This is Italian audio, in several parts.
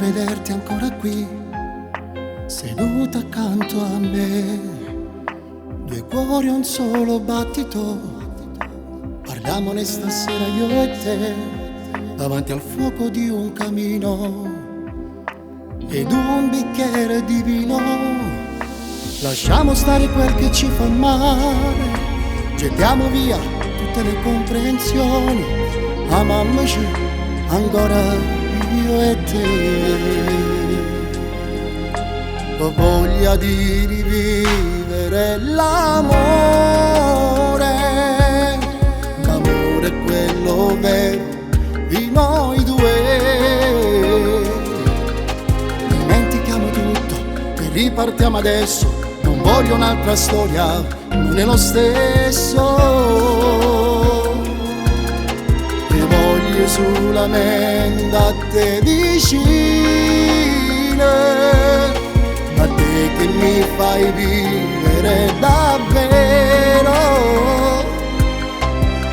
vederti ancora qui, seduta accanto a me. Due cuori, un solo battito, parliamone stasera io e te, davanti al fuoco di un camino ed un bicchiere di vino. Lasciamo stare quel che ci fa male, gettiamo via tutte le comprensioni, amiamoci ancora io e te. Ho voglia di rivivere l'amore, l'amore è quello vero di noi due. Dimentichiamo tutto e ripartiamo adesso, non voglio un'altra storia, non è lo stesso. E voglio solamente a te vicino, a te che mi fai vivere davvero.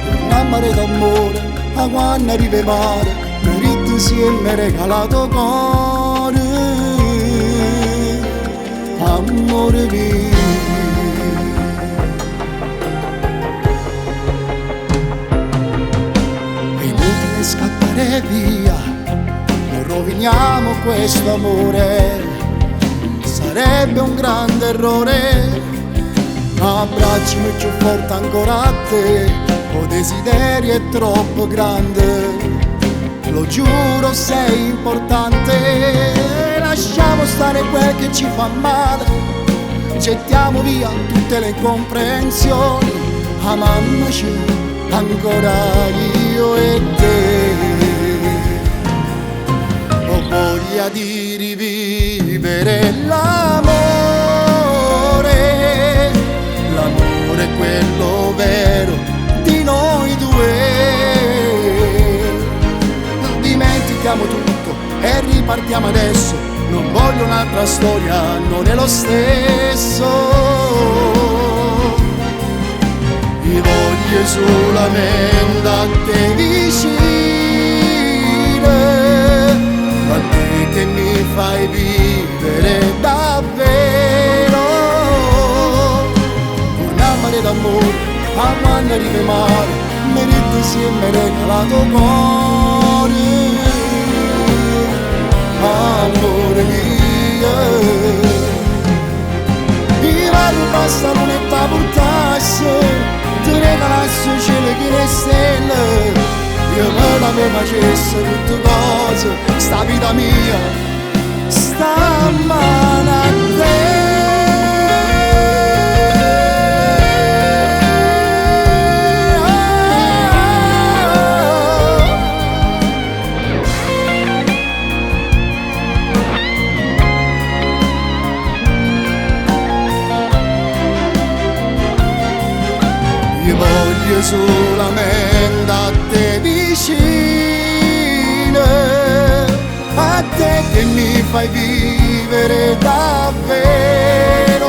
Un mare d'amore, a quando arriva mare, merito insieme regalato cuore, amore mio. È inutile scappare via, non roviniamo questo amore, sarebbe un grande errore. Abbracciami più forte ancora a te, o desiderio è troppo grande, lo giuro sei importante. Lasciamo stare quel che ci fa male, gettiamo via tutte le comprensioni, amiamoci ancora io e te. Ho voglia di rivivere l'amore, l'amore è quello vero di noi due. Dimentichiamo tutto e ripartiamo adesso, non voglio un'altra storia, non è lo stesso. Io voglio solamente a te vicino, a te che mi fai vivere davvero. Un amore d'amore, a quando arriva mare, merito insieme regalato cuore, amore mio. Io vado basta lunetta buttasse, ti regalasse il cielo che le stelle. Io me la me facesse tutte cose, sta vita mia sta a mano a te. Io voglio solamente a te vicino, a te che mi fai vivere davvero.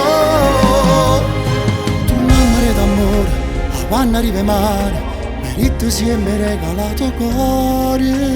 Tu un amore d'amore, a quando arriva mare, merito insieme regalato cuore.